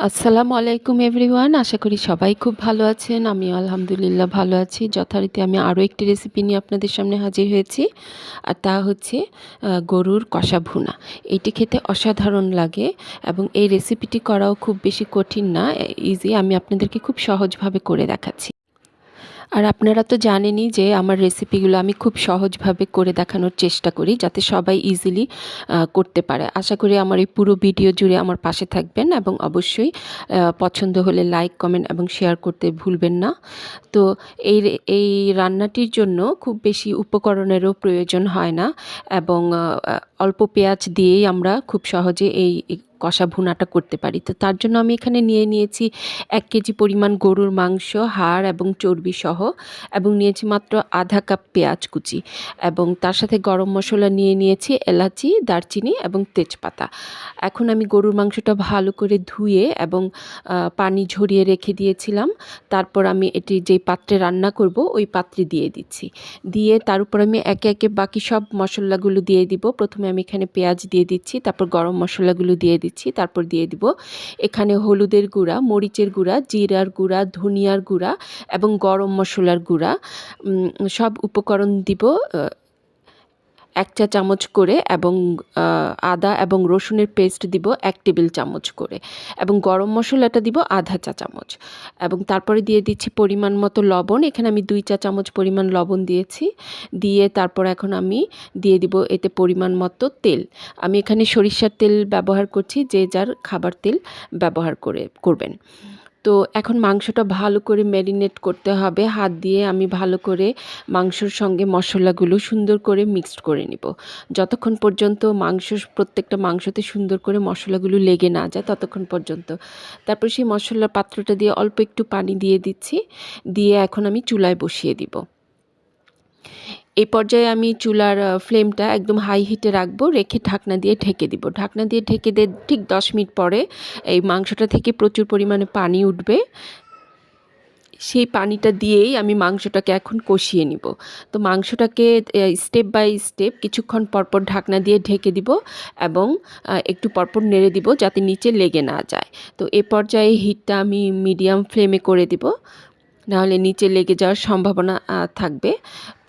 আসসালামু আলাইকুম এভরিওয়ান। আশা করি সবাই খুব ভালো আছেন। আমিও আলহামদুলিল্লাহ ভালো আছি। যথারীতি আমি আরও একটি রেসিপি নিয়ে আপনাদের সামনে হাজির হয়েছি। আর তা হচ্ছে গরুর কষা ভুনা। এটি খেতে অসাধারণ লাগে এবং এই রেসিপিটি করাও খুব বেশি কঠিন না, ইজি। আমি আপনাদেরকে খুব সহজভাবে করে দেখাচ্ছি। আর আপনারা তো জানেনই যে আমার রেসিপিগুলো আমি খুব সহজভাবে করে দেখানোর চেষ্টা করি, যাতে সবাই ইজিলি করতে পারে। আশা করি আমার এই পুরো ভিডিও জুড়ে আমার পাশে থাকবেন এবং অবশ্যই পছন্দ হলে লাইক, কমেন্ট এবং শেয়ার করতে ভুলবেন না। তো এই রান্নাটির জন্য খুব বেশি উপকরণেরও প্রয়োজন হয় না এবং অল্প পেঁয়াজ দিয়েই আমরা খুব সহজে এই কষা ভুনাটা করতে পারি। তো তার জন্য আমি এখানে নিয়েছি 1 কেজি পরিমাণ গরুর মাংস, হাড় এবং চর্বি সহ, এবং নিয়েছি মাত্র আধা কাপ পেঁয়াজ কুচি, এবং তার সাথে গরম মশলা নিয়েছি এলাচি, দারচিনি এবং তেজপাতা। এখন আমি গরুর মাংসটা ভালো করে ধুয়ে এবং পানি ঝরিয়ে রেখে দিয়েছিলাম। তারপর আমি এটি যেই পাত্রে রান্না করব ওই পাত্রে দিয়ে দিচ্ছি। দিয়ে তার উপর আমি একে একে বাকি সব মশলাগুলো দিয়ে দিব। প্রথমে আমি এখানে পেঁয়াজ দিয়ে দিচ্ছি, তারপর গরম মশলাগুলো দিয়ে দিচ্ছি, তারপর দিয়ে দিব এখানে হলুদের গুঁড়া, মরিচের গুঁড়া, জিরার গুঁড়া, ধনিয়ার গুঁড়া এবং গরম মশলার গুঁড়া। সব উপকরণ দিব 1 চা চামচ করে, এবং আদা এবং রসুনের পেস্ট দিব 1 টেবিল চামচ করে, এবং গরম মশলাটা দিব আধা চা চামচ, এবং তারপরে দিয়ে দিচ্ছি পরিমাণ মতো লবণ। এখানে আমি 2 চা চামচ পরিমাণ লবণ দিয়েছি। দিয়ে তারপর এখন আমি দিয়ে দিব এতে পরিমাণ মতো তেল। আমি এখানে সরিষার তেল ব্যবহার করছি, যে যার খাবার তেল ব্যবহার করবেন। তো এখন মাংসটা ভালো করে ম্যারিনেট করতে হবে। হাত দিয়ে আমি ভালো করে মাংসর সঙ্গে মশলাগুলো সুন্দর করে মিক্সড করে নিব, যতক্ষণ পর্যন্ত প্রত্যেকটা মাংসতে সুন্দর করে মশলাগুলো লেগে না যায় ততক্ষণ পর্যন্ত। তারপর সেই মশলার পাত্রটা দিয়ে অল্প একটু পানি দিয়ে দিচ্ছি। দিয়ে এখন আমি চুলায় বসিয়ে দিব। এই পর্যায়ে আমি চুলার ফ্লেমটা একদম হাই হিটে রাখবো, রেখে ঢাকনা দিয়ে ঢেকে দিব। ঢাকনা দিয়ে ঢেকে দিয়ে ঠিক 10 মিনিট পরে এই মাংসটা থেকে প্রচুর পরিমাণে পানি উঠবে। সেই পানিটা দিয়েই আমি মাংসটাকে এখন কষিয়ে নিব। তো মাংসটাকে স্টেপ বাই স্টেপ কিছুক্ষণ পরপর ঢাকনা দিয়ে ঢেকে দিব এবং একটু পরপর নেড়ে দিব, যাতে নিচে লেগে না যায়। তো এ পর্যায়ে হিটটা আমি মিডিয়াম ফ্লেমে করে দিব, নাহলে নিচে লেগে যাওয়ার সম্ভাবনা থাকবে।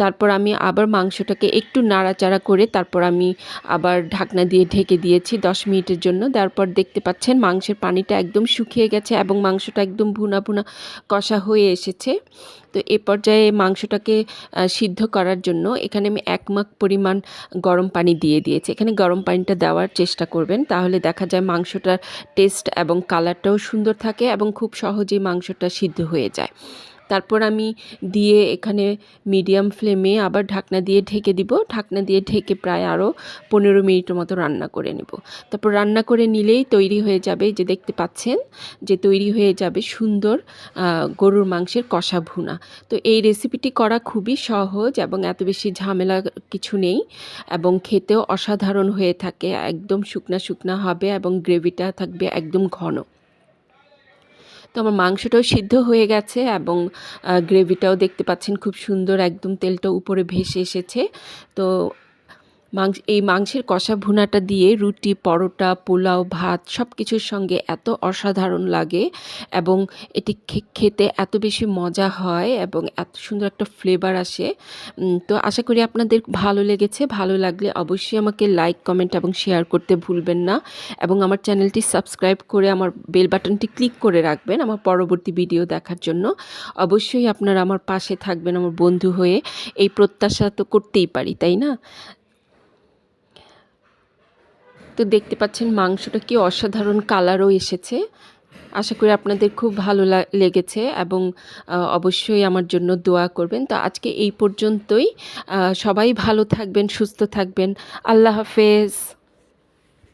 তারপর আমি আবার মাংসটাকে একটু নাড়াচাড়া করে তারপর আমি আবার ঢাকনা দিয়ে ঢেকে দিয়েছি 10 মিনিটের জন্য। তারপর দেখতে পাচ্ছেন মাংসের পানিটা একদম শুকিয়ে গেছে এবং মাংসটা একদম ভুনা ভুনা কষা হয়ে এসেছে। তো এ পর্যায়ে মাংসটাকে সিদ্ধ করার জন্য এখানে আমি 1 মাগ পরিমাণ গরম পানি দিয়ে দিয়েছি। এখানে গরম পানিটা দেওয়ার চেষ্টা করবেন, তাহলে দেখা যায় মাংসটার টেস্ট এবং কালারটাও সুন্দর থাকে এবং খুব সহজেই মাংসটা সিদ্ধ হয়ে যায়। তারপর আমি দিয়ে এখানে মিডিয়াম ফ্লেমে আবার ঢাকনা দিয়ে ঢেকে দিব। ঢাকনা দিয়ে ঢেকে প্রায় আরও 15 মিনিটের মতো রান্না করে নেব। তারপর রান্না করে নিলেই তৈরি হয়ে যাবে, যে দেখতে পাচ্ছেন যে তৈরি হয়ে যাবে সুন্দর গরুর মাংসের কষা ভুনা। তো এই রেসিপিটি করা খুবই সহজ এবং এত বেশি ঝামেলা কিছু নেই, এবং খেতেও অসাধারণ হয়ে থাকে। একদম শুকনা শুকনা হবে এবং গ্রেভিটা থাকবে একদম ঘন। তো আমার মাংসটাও সিদ্ধ হয়ে গেছে এবং গ্রেভিটাও দেখতে পাচ্ছেন খুব সুন্দর, একদম তেলটা উপরে ভেসে এসেছে। তো এই মাংসের কষা ভুনাটা দিয়ে রুটি, পরোটা, পোলাও, ভাত সব কিছুর সঙ্গে এত অসাধারণ লাগে, এবং এটি খেতে এত বেশি মজা হয় এবং এত সুন্দর একটা ফ্লেভার আসে। তো আশা করি আপনাদের ভালো লেগেছে। ভালো লাগলে অবশ্যই আমাকে লাইক, কমেন্ট এবং শেয়ার করতে ভুলবেন না, এবং আমার চ্যানেলটি সাবস্ক্রাইব করে আমার বেল বাটনটি ক্লিক করে রাখবেন আমার পরবর্তী ভিডিও দেখার জন্য। অবশ্যই আপনারা আমার পাশে থাকবেন আমার বন্ধু হয়ে। এই প্রত্যাশা তো করতেই পারি, তাই না? তো দেখতে পাচ্ছেন মাংসটা কি অসাধারণ কালারও এসেছে। আশা করি আপনাদের খুব ভালো লেগেছে, এবং অবশ্যই আমার জন্য দোয়া করবেন। তো আজকে এই পর্যন্তই। সবাই ভালো থাকবেন, সুস্থ থাকবেন। আল্লাহ হাফেজ।